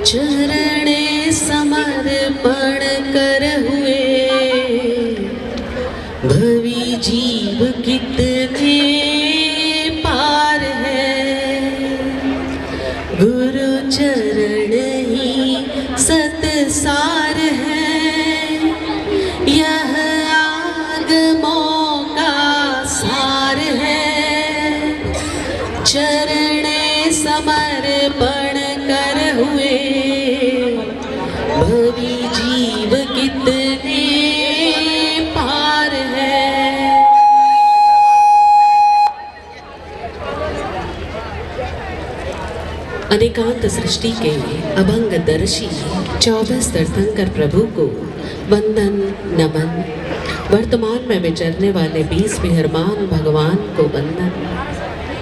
चरणे समर्पण कर हुए भवी जीव कितने पार है। गुरु चरण ही सतसार है, यह आगमों का सार है। चरणे समर्पण कर हुए भवी जीव कितने पार है। अनेकांत सृष्टि के अभंग दर्शी 24 तीर्थंकर प्रभु को वंदन नमन। वर्तमान में विचरने वाले 20 विहरमान भगवान को वंदन।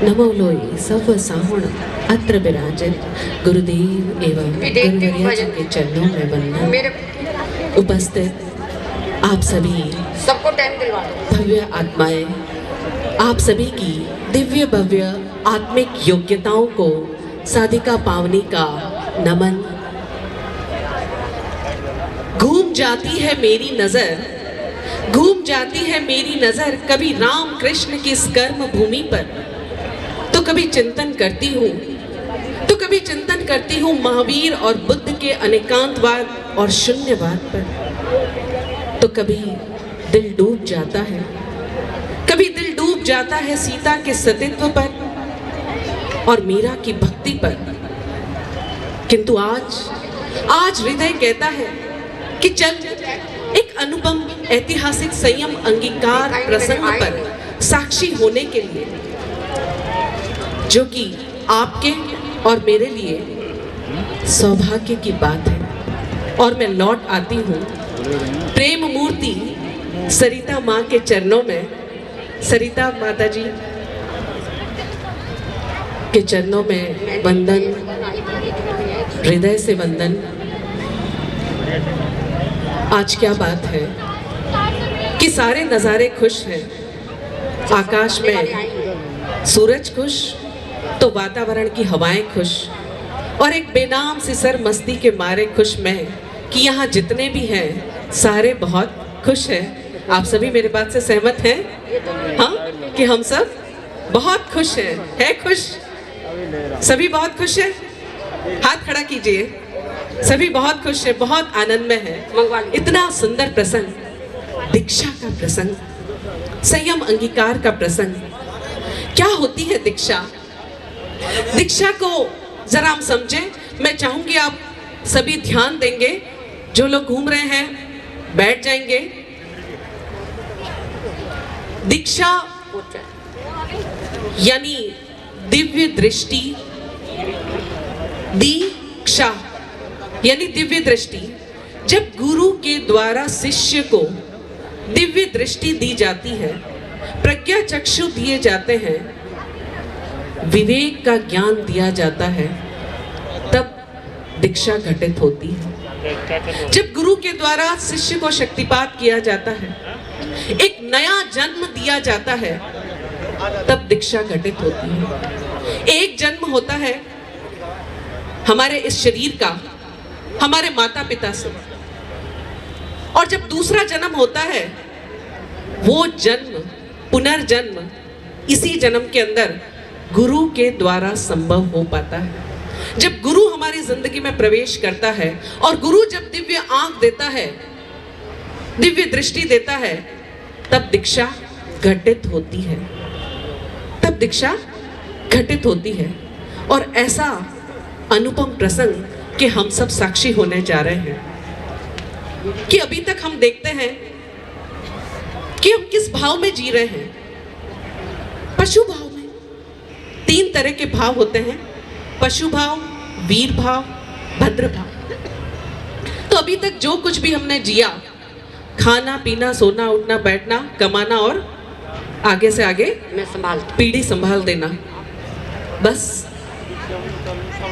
नमो लोई सब साहुण अत्र विराजित गुरुदेव एवं गुरुवर्या जी के चरणों में वंदन। उपस्थित आप सभी सबको टाइम दिलवा दो। भव्य आत्माएं, आप सभी की दिव्य भव्य आत्मिक योग्यताओं को साधिका पावनी का नमन। घूम जाती है मेरी नजर, घूम जाती है मेरी नजर कभी राम कृष्ण की इस कर्म भूमि पर, तो कभी चिंतन करती हूँ, तो कभी चिंतन करती हूँ महावीर और बुद्ध के अनेकांतवाद और शून्यवाद पर। तो कभी दिल डूब जाता है, कभी दिल डूब जाता है सीता के सतीत्व पर और मीरा की भक्ति पर। किंतु आज हृदय कहता है कि चल एक अनुपम ऐतिहासिक संयम अंगीकार प्रसंग पर साक्षी होने के लिए, जो कि आपके और मेरे लिए सौभाग्य की बात है। और मैं लौट आती हूँ प्रेम मूर्ति सरिता माँ के चरणों में, सरिता माता जी के चरणों में वंदन, हृदय से वंदन। आज क्या बात है कि सारे नज़ारे खुश हैं, आकाश में सूरज खुश तो वातावरण की हवाएं खुश, और एक बेनाम सी सर मस्ती के मारे खुश मैं कि यहाँ जितने भी हैं सारे बहुत खुश हैं। आप सभी मेरे बात से सहमत हैं? हाँ, कि हम सब बहुत खुश हैं। है खुश? सभी बहुत खुश हैं? हाथ खड़ा कीजिए। सभी बहुत खुश हैं, बहुत आनंद में हैं। इतना सुंदर प्रसंग, दीक्षा का प्रसंग, संयम अंगीकार का प्रसंग। क्या होती है दीक्षा? दीक्षा को जरा हम समझें। मैं चाहूंगी आप सभी ध्यान देंगे। जो लोग घूम रहे हैं बैठ जाएंगे। दीक्षा यानी दिव्य दृष्टि, दीक्षा यानी दिव्य दृष्टि। जब गुरु के द्वारा शिष्य को दिव्य दृष्टि दी जाती है, प्रज्ञा चक्षु दिए जाते हैं, विवेक का ज्ञान दिया जाता है, तब दीक्षा घटित होती है। जब गुरु के द्वारा शिष्य को शक्तिपात किया जाता है, एक नया जन्म दिया जाता है, तब दीक्षा घटित होती है। एक जन्म होता है हमारे इस शरीर का, हमारे माता पिता से, और जब दूसरा जन्म होता है, वो जन्म पुनर्जन्म इसी जन्म के अंदर गुरु के द्वारा संभव हो पाता है। जब गुरु हमारी जिंदगी में प्रवेश करता है और गुरु जब दिव्य आंख देता है, दिव्य दृष्टि देता है, तब दीक्षा घटित होती है, तब दीक्षा घटित होती है। और ऐसा अनुपम प्रसंग कि हम सब साक्षी होने जा रहे हैं कि अभी तक हम देखते हैं कि हम किस भाव में जी रहे हैं। पशु भाव में 3 तरह के भाव होते हैं, पशु भाव, वीर भाव, भद्र भाव। तो अभी तक जो कुछ भी हमने जिया, खाना पीना सोना उठना बैठना कमाना और आगे से आगे पीढ़ी संभाल देना, बस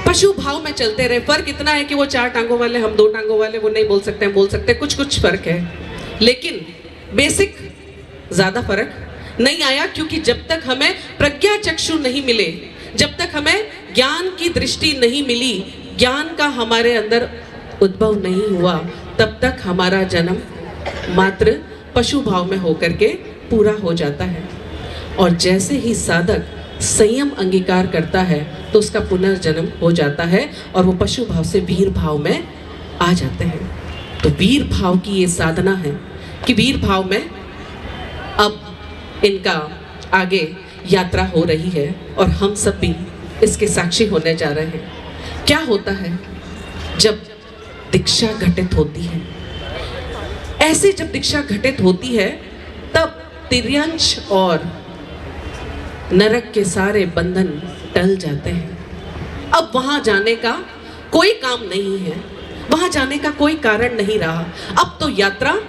पशु भाव में चलते रहे। फर्क इतना है कि वो 4 टांगों वाले, हम 2 टांगों वाले, वो नहीं बोल सकते, हम बोल सकते हैं, कुछ कुछ फर्क है, लेकिन बेसिक ज्यादा फर्क नहीं आया। क्योंकि जब तक हमें प्रज्ञा चक्षु नहीं मिले, जब तक हमें ज्ञान की दृष्टि नहीं मिली, ज्ञान का हमारे अंदर उद्भव नहीं हुआ तब तक हमारा जन्म मात्र पशु भाव में होकर के पूरा हो जाता है। और जैसे ही साधक संयम अंगीकार करता है तो उसका पुनर्जन्म हो जाता है और वो पशु भाव से वीर भाव में आ जाते हैं। तो वीर भाव की ये साधना है कि वीर भाव में अब इनका आगे यात्रा हो रही है और हम सब भी इसके साक्षी होने जा रहे हैं। क्या होता है जब दीक्षा घटित होती है? ऐसे जब दीक्षा घटित होती है तब तिर्यंश और नरक के सारे बंधन टल जाते हैं। अब वहां जाने का कोई काम नहीं है, वहां जाने का कोई कारण नहीं रहा। अब तो यात्रा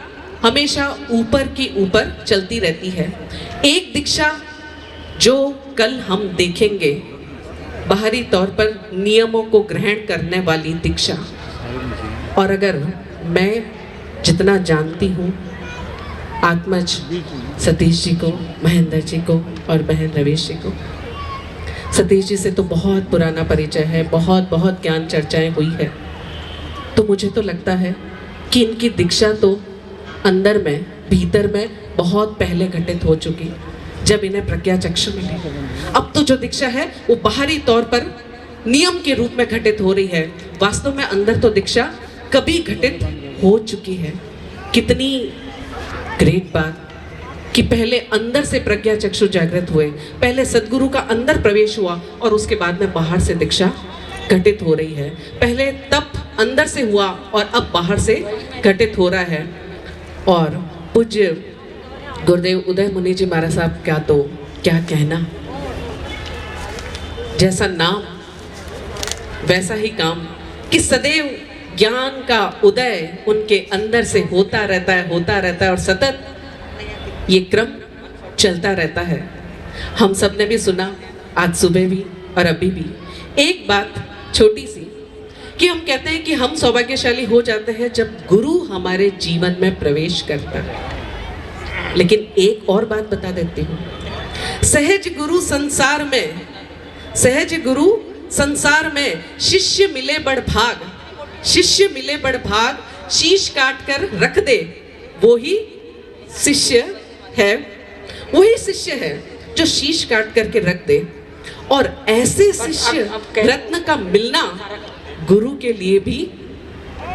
हमेशा ऊपर की ऊपर चलती रहती है। एक दीक्षा जो कल हम देखेंगे, बाहरी तौर पर नियमों को ग्रहण करने वाली दीक्षा, और अगर मैं जितना जानती हूँ आत्मज सतीश जी को, महेंद्र जी को और बहन रवेश जी को, सतीश जी से तो बहुत पुराना परिचय है, बहुत बहुत ज्ञान चर्चाएं हुई है। तो मुझे तो लगता है कि इनकी दीक्षा तो अंदर में, भीतर में बहुत पहले घटित हो चुकी, जब इन्हें प्रज्ञा चक्षु मिली। अब तो जो दीक्षा है वो बाहरी तौर पर नियम के रूप में घटित हो रही है, वास्तव में अंदर तो दीक्षा कभी घटित हो चुकी है। कितनी ग्रेट बात कि पहले अंदर से प्रज्ञा चक्षु जागृत हुए, पहले सदगुरु का अंदर प्रवेश हुआ और उसके बाद में बाहर से दीक्षा घटित हो रही है। पहले तप अंदर से हुआ और अब बाहर से घटित हो रहा है। और पूज्य गुरुदेव उदय मुनि जी महाराज साहब का तो क्या कहना, जैसा नाम वैसा ही काम, कि सदैव ज्ञान का उदय उनके अंदर से होता रहता है और सतत ये क्रम चलता रहता है। हम सब ने भी सुना आज सुबह भी और अभी भी एक बात छोटी सी, कि हम कहते हैं कि हम सौभाग्यशाली हो जाते हैं जब गुरु हमारे जीवन में प्रवेश करता है। लेकिन एक और बात बता देती हूँ, सहज गुरु संसार में शिष्य मिले बड़ भाग, शिष्य मिले बड़ भाग, शीश काट कर रख दे, वो ही शिष्य है, वही शिष्य है जो शीश काट करके रख दे। और ऐसे शिष्य रत्न का मिलना गुरु के लिए भी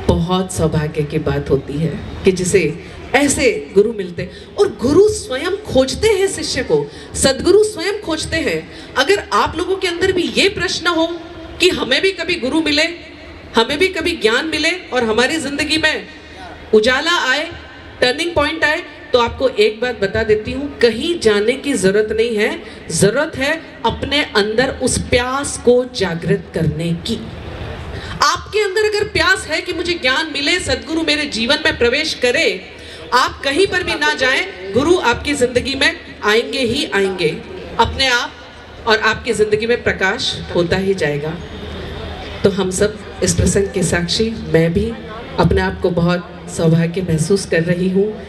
बहुत सौभाग्य की बात होती है कि जिसे ऐसे गुरु मिलते, और गुरु स्वयं खोजते हैं शिष्य को, सदगुरु स्वयं खोजते हैं। अगर आप लोगों के अंदर भी ये प्रश्न हो कि हमें भी कभी गुरु मिले, हमें भी कभी ज्ञान मिले और हमारी जिंदगी में उजाला आए, टर्निंग पॉइंट आए, तो आपको एक बात बता देती हूँ, कहीं जाने की जरूरत नहीं है, जरूरत है अपने अंदर उस प्यास को जागृत करने की। आपके अंदर अगर प्यास है कि मुझे ज्ञान मिले, सदगुरु मेरे जीवन में प्रवेश करे, आप कहीं पर भी ना जाएं, गुरु आपकी जिंदगी में आएंगे ही आएंगे अपने आप, और आपकी जिंदगी में प्रकाश होता ही जाएगा। तो हम सब इस प्रसंग के साक्षी, मैं भी अपने आप को बहुत सौभाग्य महसूस कर रही हूँ।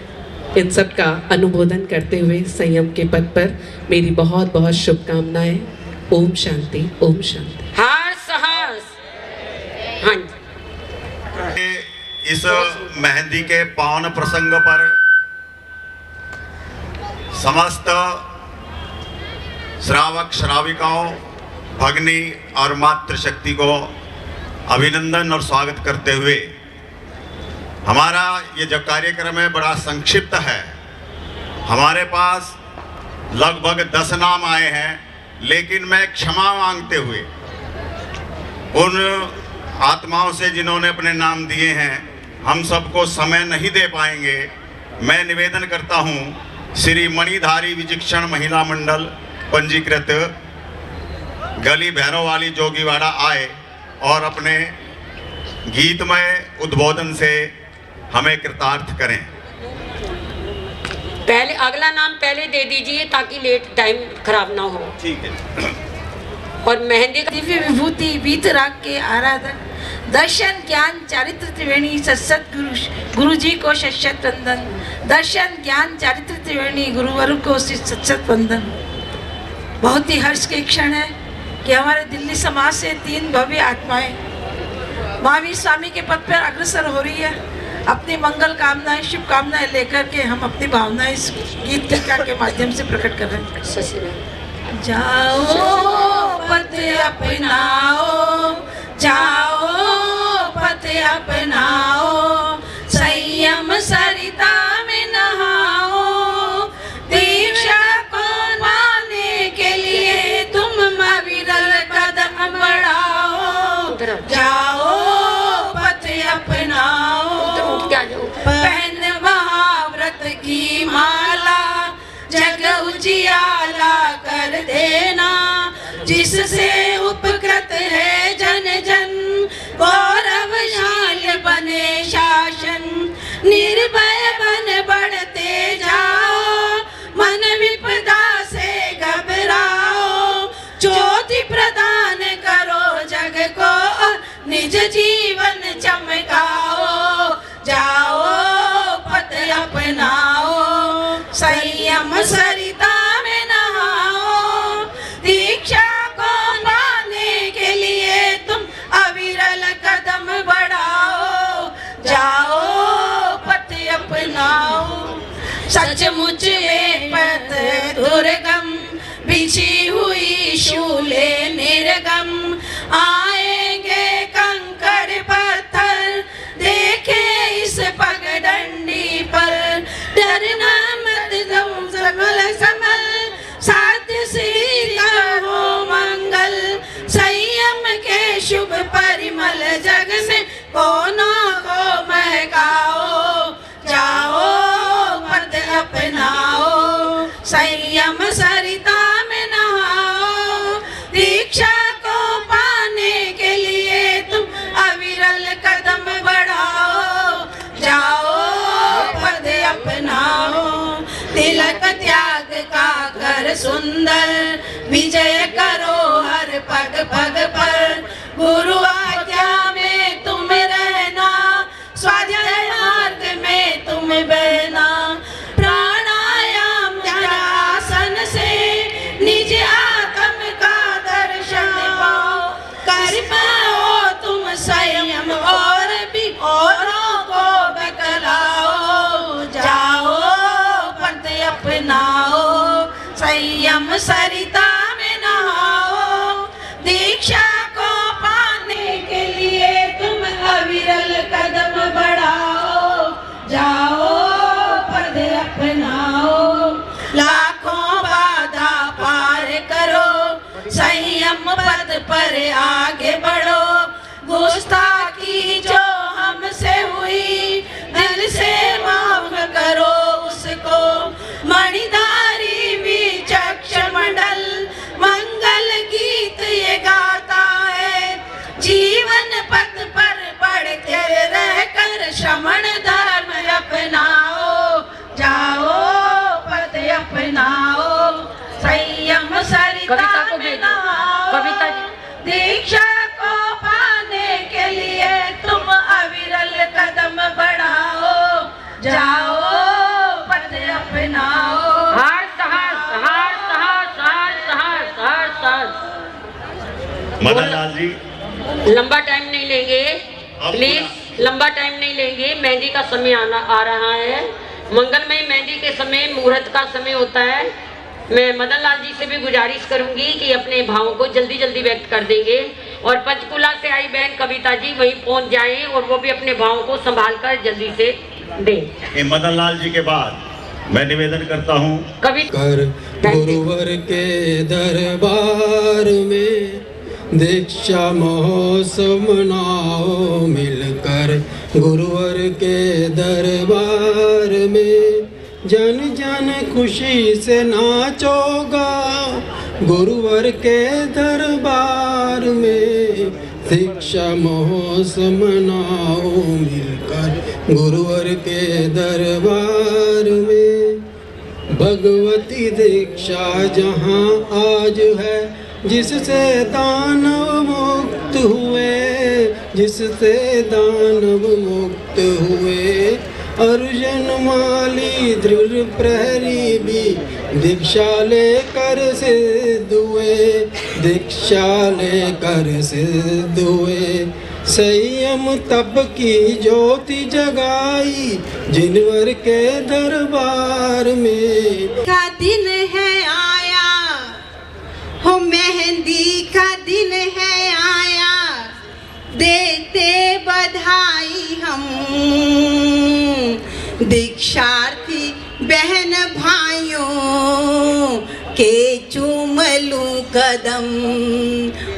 इन सब का अनुमोदन करते हुए संयम के पद पर मेरी बहुत बहुत शुभकामनाएं। ओम शांति, ओम शांति। हर्ष हर्ष। हाँ जी। इस मेहंदी के पावन प्रसंग पर समस्त श्रावक श्राविकाओं, भगनी और मातृशक्ति को अभिनंदन और स्वागत करते हुए, हमारा ये जो कार्यक्रम है बड़ा संक्षिप्त है। हमारे पास लगभग 10 नाम आए हैं, लेकिन मैं क्षमा मांगते हुए उन आत्माओं से जिन्होंने अपने नाम दिए हैं, हम सबको समय नहीं दे पाएंगे। मैं निवेदन करता हूँ, श्री मणिधारी विचक्षण महिला मंडल पंजीकृत गली भैरव वाली जोगीवाड़ा आए और अपने गीतमय उद्बोधन से हमें कृतार्थ करें। पहले अगला नाम पहले दे दीजिए ताकि लेट टाइम खराब ना हो। ठीक है। और मेहंदी का दिव्य विभूति वीतराग के आराधन, दर्शन ज्ञान चारित्र त्रिवेणी सत्सत गुरु जी को शत वंदन। दर्शन ज्ञान चारित्र त्रिवेणी गुरुवर को सत्सत वंदन। बहुत ही हर्ष के क्षण है कि हमारे दिल्ली समाज से 3 भव्य आत्माएं महावीर स्वामी के पद पर अग्रसर हो रही है। अपनी मंगल कामनाएं, शुभकामनाएं लेकर के हम अपनी भावनाएं इस गीत टीका के माध्यम से प्रकट कर रहे हैं। जाओ पथ अपनाओ, जाओ पथ अपनाओ, संयम सरिता में नहाओ, दीक्षा को पाने के लिए तुम अविरल कदम बढ़ाओ। जाओ पथ अपनाओ, पहन महाव्रत की माला, जग उजियाला कर देना, जिससे उपकृत है जन जन, गौरवशाल बने शासन, निर्भय बन बढ़ते जाओ, मन विपदा से घबराओ, ज्योति प्रदान करो जग को, निज जीवन चमकाओ। जाओ पथ अपनाओ, संयम सरिता में नहाओ, दीक्षा को पाने के लिए तुम अविरल कदम बढ़ाओ। जाओ पथ अपनाओ, सचमुच ये पथ दुर्गम, बिछी हुई शूले निर्गम, आएंगे कंकड़ पत्थर, देखे इस पगडंडी पर, डरना मत तुम सबल समल, साध्य सिद्धि हो मंगल, संयम के शुभ परिमल, जग में कोनों को महकाओ। जाओ पथ अपनाओ, संयम सरिता में नहाओ, दीक्षा को पाने के लिए तुम अविरल कदम बढ़ाओ। जाओ पद अपनाओ, तिलक त्याग का कर सुंदर, विजय करो हर पग पग पर, गुरु आज्ञा में तुम रहना, स्वाध्याय मार्ग में तुम बहना, प्राणायाम ध्यानासन से निज आत्म का दर्शन पाओ, कर पाओ तुम संयम और भी औरों को बतलाओ। जाओ पथ अपनाओ, संयम सरिता में नहाओ, दीक्षा को पाने के लिए तुम अविरल कदम बढ़ाओ। जाओ पद अपनाओ, लाखों बाधा पार करो, संयम पद पर आगे बढ़ो, गुस्ताखी जो हमसे हुई दिल से माफ करो उसको, मणिधारी विचक्ष मंडल मंगल गीत ये गाता है, जीवन पथ पर बढ़ते रहकर श्रमण धर्म अपनाओ। जाओ पथ अपनाओ, संयम सरिता में नहाओ, दीक्षा को पाने के लिए तुम अविरल कदम बढ़ाओ। जाओ पथ अपनाओ। हर सहस हर सहस हर सहस हर सहस। मदन लाल जी, लंबा टाइम नहीं लेंगे प्लीज, लंबा टाइम नहीं लेंगे। मेहंदी का समय आ रहा है, मंगलमय मेहंदी के समय मुहूर्त का समय होता है। मैं मदन लाल जी से भी गुजारिश करूंगी कि अपने भावों को जल्दी जल्दी व्यक्त कर देंगे, और पंचकुला से आई बहन कविता जी वहीं पहुंच जाएं और वो भी अपने भावों को संभाल कर जल्दी से दें। मदन लाल जी के बाद मैं निवेदन करता हूँ कवि कर गुरुवर के दरबार में दीक्षा महोत्सव मनाओ, मिलकर गुरुवर के दरबार में जन जन खुशी से नाचोगा, गुरुवर के दरबार में दीक्षा महोत्सव मनाओ, मिलकर गुरुवर के दरबार में। भगवती दीक्षा जहाँ आज है, जिससे दानव मुक्त हुए, जिससे दानव मुक्त हुए, अर्जुन माली दृढ़ प्रहरी भी दीक्षा लेकर सिद्ध हुए, दीक्षा लेकर सिद्ध हुए। संयम तप की ज्योति जगाई जिनवर के दरबार में। का दिन है आया हो, मेहंदी का दिन है आया, देते बधाई हम दीक्षार्थी बहन भाइयों के चूम लूं कदम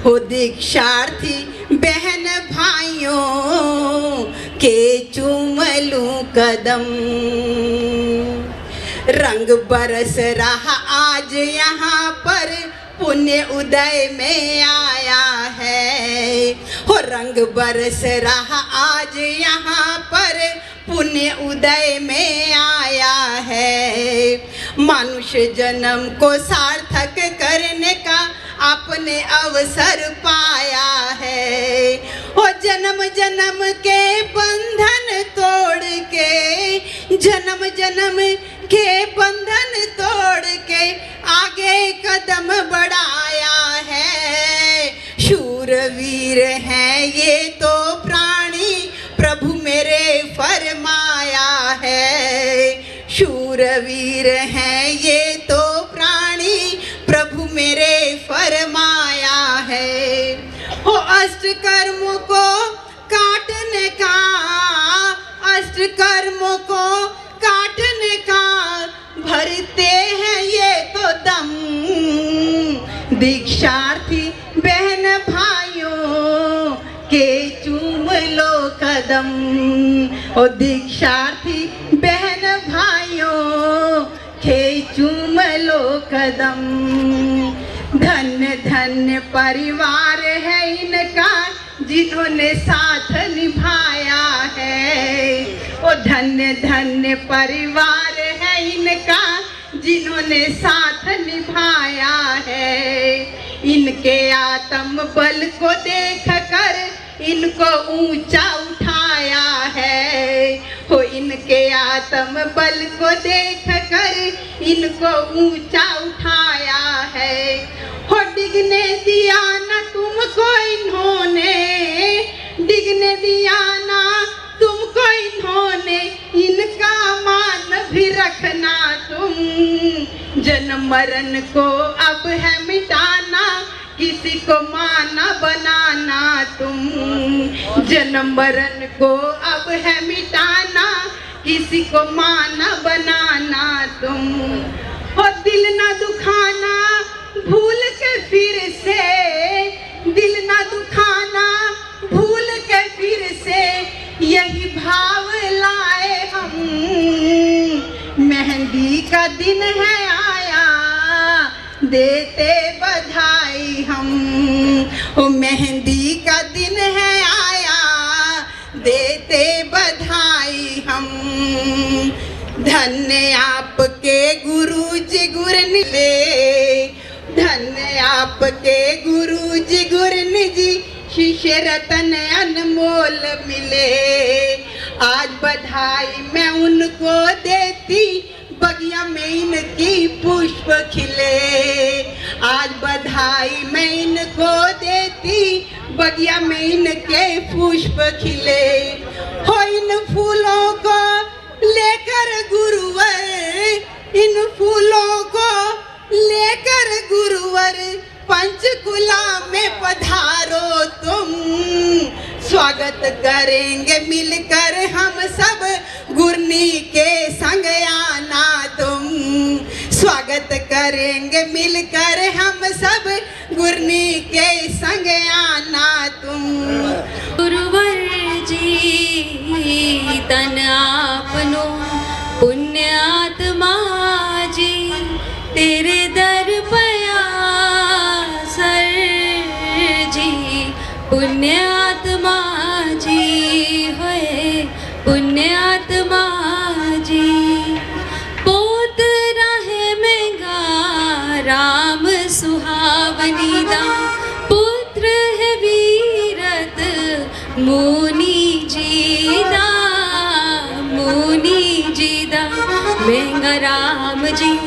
हो, दीक्षार्थी बहन भाइयों के चूम लूं कदम। रंग बरस रहा आज यहाँ पर पुण्य उदय में आया है हो, रंग बरस रहा आज यहाँ पर पुण्य उदय में आया है। मनुष्य जन्म को सार्थक करने का आपने अवसर पाया है हो, जन्म जन्म के बंधन तोड़ के, जन्म जन्म के बंधन तोड़ के आगे कदम बढ़ाया है। शूरवीर हैं ये तो प्राणी प्रभु मेरे फरमाया है, शूरवीर हैं ये तो प्राणी प्रभु मेरे फरमाया है हो। अष्ट कर्मों को काटने का, अष्ट कर्मों को काटने का भरते हैं ये तो दम, दीक्षार्थी बहन भाइयों के चूम लो कदम ओ, दीक्षार्थी बहन भाइयों के चूम लो कदम। धन्य धन्य परिवार है इनका जिन्होंने साथ निभाया है ओ, धन्य धन्य परिवार है इनका जिन्होंने साथ निभाया है। इनके आत्म बल को देख कर इनको ऊंचा उठाया है हो, इनके आत्म बल को देख कर इनको ऊंचा उठाया है हो। डिगने दिया ना तुमको इन्होंने, डिगने दिया ना तुमको इन्होंने, इनका मान भी रखना तुम। जन्म मरण को अब है मिटाना, किसी को माना बनाना तुम। जन्म मरण को अब है मिटाना, किसी को माना बनाना तुम। हो दिल ना दुखाना भूल के फिर से, दिल ना दुखाना भूल के फिर से, यही भाव लाए हम। मेहंदी का दिन है आया, देते बधाई हम। ओ मेहंदी का दिन है आया, देते बधाई हम। धन्य आपके गुरु जी गुर मिले, धन्य आपके गुरु जी गुरन जी, शिष्य रतन अनमोल मिले। आज बधाई मैं उनको देती, बगिया में इनकी पुष्प खिले। आज बधाई मैं इनको देती, बगिया में इनके पुष्प खिले। हो इन फूलों को लेकर गुरुवर, इन फूलों को लेकर गुरुवर, पंचकुला में पधारो तुम। स्वागत करेंगे मिलकर हम सब, गुरनी के संग आना तुम। स्वागत करेंगे मिलकर हम सब, गुरनी के संग आना तुम। गुरुवर जी तन आपनो पुण्य आत्मा जी, तेरे दर पया सर जी। पुण्य आत्मा जी होए, पुण्य आत्मा जी। पोत राहे में गा राम सुहावनी दा, पुत्र है वीरत मुनि जी दा, मुनि जी दा। महंगा राम जी